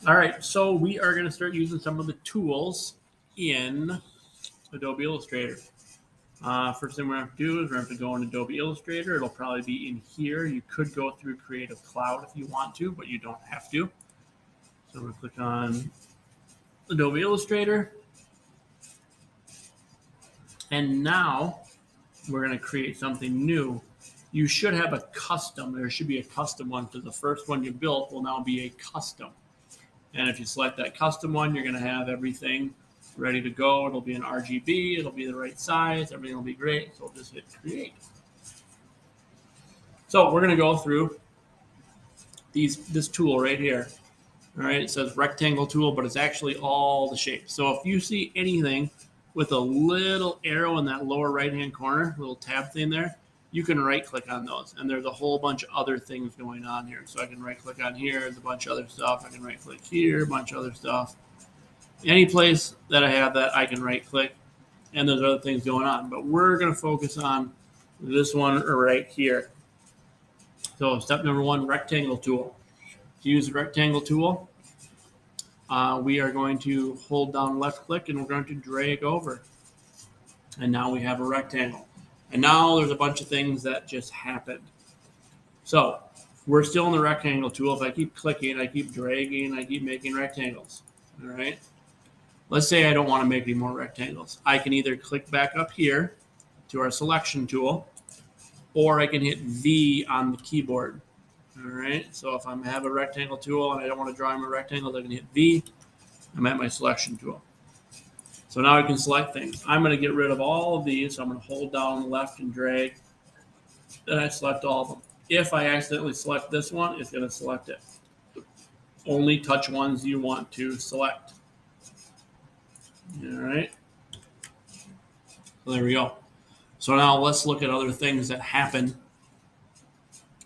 All right, so we are going to start using some of the tools in Adobe Illustrator. First thing we're going to have to do is we're going to have to go in Adobe Illustrator. It'll probably be in here. You could go through Creative Cloud if you want to, but you don't have to. So I'm going to click on Adobe Illustrator. And now we're going to create something new. You should have a custom. There should be a custom one because the first one you built will now be a custom. And if you select that custom one, you're going to have everything ready to go. It'll be an RGB. It'll be the right size. Everything will be great. So we'll just hit create. So we're going to go through this tool right here. All right, it says rectangle tool, but it's actually all the shapes. So if you see anything with a little arrow in that lower right-hand corner, little tab thing there, you can right-click on those. And there's a whole bunch of other things going on here. So I can right-click on here. There's a bunch of other stuff. I can right-click here, a bunch of other stuff. Any place that I have that, I can right-click, and there's other things going on. But we're going to focus on this one right here. So step number one, rectangle tool. To use the rectangle tool, we are going to hold down left click and we're going to drag over. And now we have a rectangle. And now there's a bunch of things that just happened. So we're still in the rectangle tool. If I keep clicking, I keep dragging, I keep making rectangles. All right. Let's say I don't want to make any more rectangles. I can either click back up here to our selection tool, or I can hit V on the keyboard. All right, so if I have a rectangle tool and I don't want to draw my rectangles, I can hit V. I'm at my selection tool. So now I can select things. I'm going to get rid of all of these. So I'm going to hold down left and drag. Then I select all of them. If I accidentally select this one, it's going to select it. Only touch ones you want to select. All right. So there we go. So now let's look at other things that happen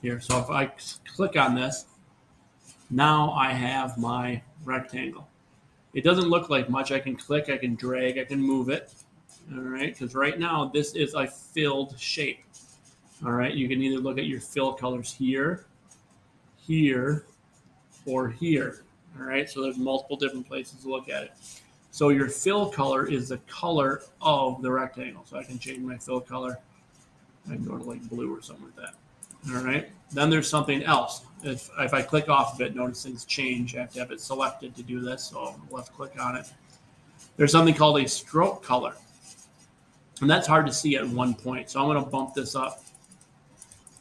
here. So if I click on this, now I have my rectangle. It doesn't look like much. I can click, I can drag, I can move it. All right, because right now this is a filled shape. All right, you can either look at your fill colors here, here, or here. All right, so there's multiple different places to look at it. So your fill color is the color of the rectangle. So I can change my fill color. I can go to like blue or something like that. All right. Then there's something else. If I click off of it, notice things change. I have to have it selected to do this. So I'll left click on it. There's something called a stroke color. And that's hard to see at one point. So I'm going to bump this up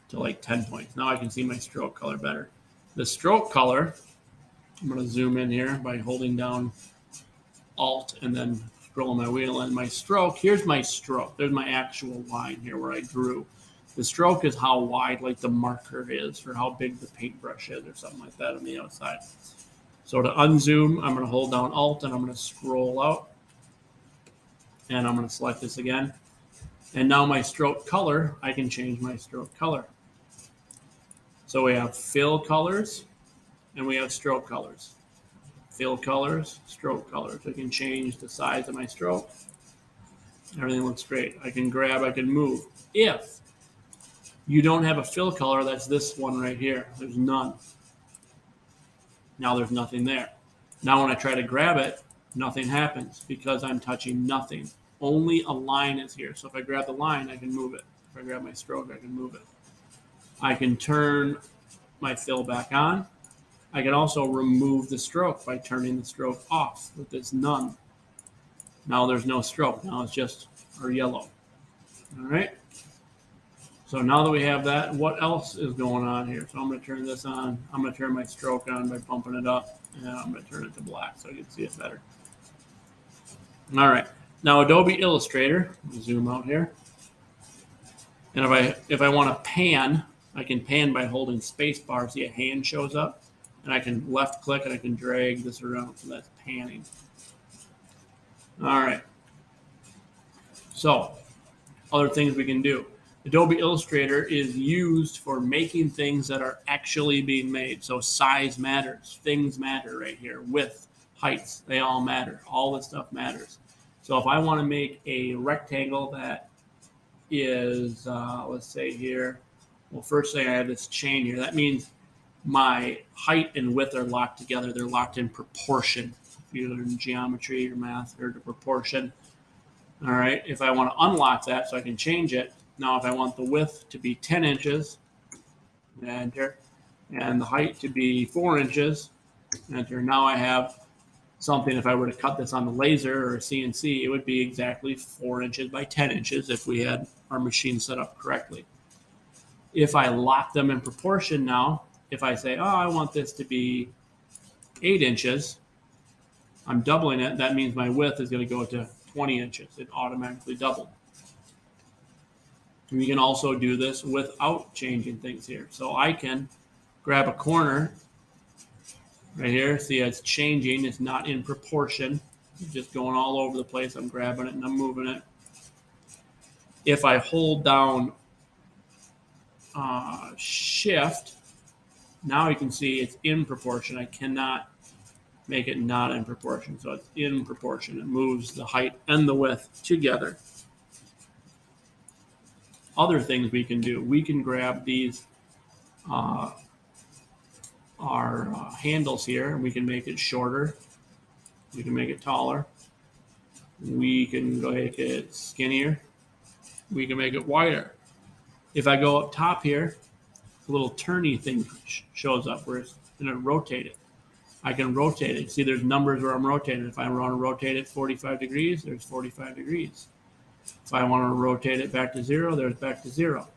to like 10 points. Now I can see my stroke color better. The stroke color, I'm going to zoom in here by holding down Alt and then scrolling my wheel. And my stroke, here's my stroke. There's my actual line here where I drew. The stroke is how wide like the marker is or how big the paintbrush is or something like that on the outside. So to unzoom, I'm going to hold down Alt and I'm going to scroll out. And I'm going to select this again. And now my stroke color, I can change my stroke color. So we have fill colors and we have stroke colors. Fill colors, stroke colors. I can change the size of my stroke. Everything looks great. I can grab, I can move. If you don't have a fill color, that's this one right here. There's none. Now there's nothing there. Now when I try to grab it, nothing happens because I'm touching nothing. Only a line is here. So if I grab the line, I can move it. If I grab my stroke, I can move it. I can turn my fill back on. I can also remove the stroke by turning the stroke off with this none. Now there's no stroke. Now it's just our yellow. All right. So now that we have that, what else is going on here? So I'm going to turn this on. I'm going to turn my stroke on by bumping it up, and I'm going to turn it to black so you can see it better. All right. Now Adobe Illustrator, zoom out here. And if I want to pan, I can pan by holding space bar. See a hand shows up, and I can left click and I can drag this around. So that's panning. All right. So other things we can do. Adobe Illustrator is used for making things that are actually being made. So size matters. Things matter right here. Width, heights, they all matter. All this stuff matters. So if I want to make a rectangle that is, let's say here, well, first thing I have this chain here. That means my height and width are locked together. They're locked in proportion, either in geometry or math or the proportion. All right, if I want to unlock that so I can change it, now if I want the width to be 10 inches, enter, and the height to be 4 inches, enter. Now I have something. If I were to cut this on the laser or a CNC, it would be exactly 4 inches by 10 inches if we had our machine set up correctly. If I lock them in proportion now, if I say, oh, I want this to be 8 inches, I'm doubling it. That means my width is going to go to 20 inches. It automatically doubled. We can also do this without changing things here. So I can grab a corner right here. See, it's changing. It's not in proportion. It's just going all over the place. I'm grabbing it and I'm moving it. If I hold down Shift, now you can see it's in proportion. I cannot make it not in proportion. So it's in proportion. It moves the height and the width together. Other things we can do. We can grab these our handles here, and we can make it shorter. We can make it taller. We can make it skinnier. We can make it wider. If I go up top here, a little turny thing shows up where it's going to rotate it. I can rotate it. See, there's numbers where I'm rotating. If I want to rotate it 45 degrees, there's 45 degrees. If I want to rotate it back to 0, there's back to 0.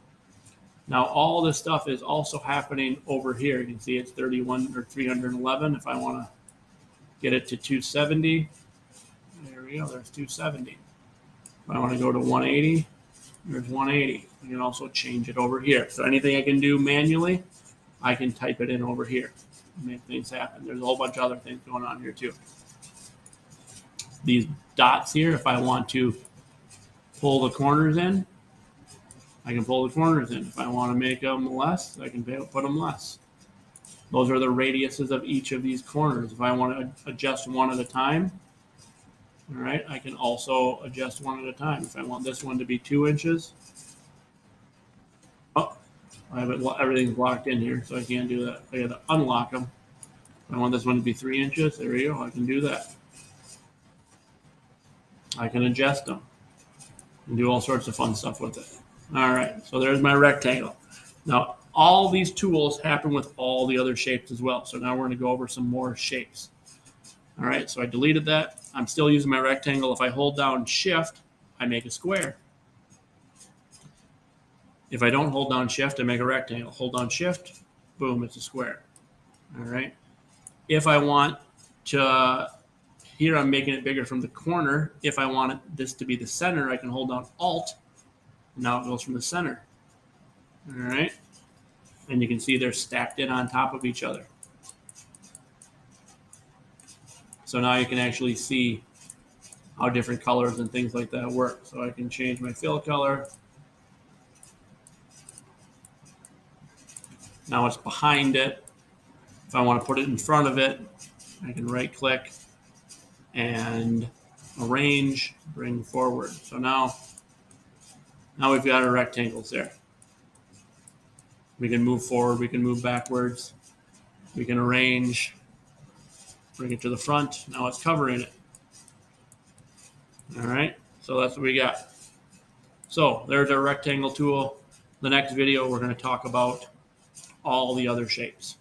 Now, all this stuff is also happening over here. You can see it's 31 or 311. If I want to get it to 270, there we go. There's 270. If I want to go to 180, there's 180. You can also change it over here. So anything I can do manually, I can type it in over here and make things happen. There's a whole bunch of other things going on here too. These dots here, if I want to pull the corners in, I can pull the corners in. If I want to make them less, I can put them less. Those are the radiuses of each of these corners. If I want to adjust one at a time, all right, I can also adjust one at a time. If I want this one to be 2 inches, oh, I have it, everything's locked in here, so I can't do that. I got to unlock them. If I want this one to be 3 inches, there we go. I can do that. I can adjust them and do all sorts of fun stuff with it. All right, so there's my rectangle. Now, all these tools happen with all the other shapes as well. So now we're going to go over some more shapes. All right, so I deleted that. I'm still using my rectangle. If I hold down Shift, I make a square. If I don't hold down Shift, I make a rectangle. Hold down Shift, boom, it's a square. All right. If I want to, here I'm making it bigger from the corner. If I want this to be the center, I can hold down Alt. Now it goes from the center. All right. And you can see they're stacked in on top of each other. So now you can actually see how different colors and things like that work. So I can change my fill color. Now it's behind it. If I want to put it in front of it, I can right click and arrange, bring forward. So now we've got our rectangles there. We can move forward, we can move backwards, we can arrange, bring it to the front. Now it's covering it. All right, so that's what we got. So there's our rectangle tool. The next video, we're going to talk about all the other shapes.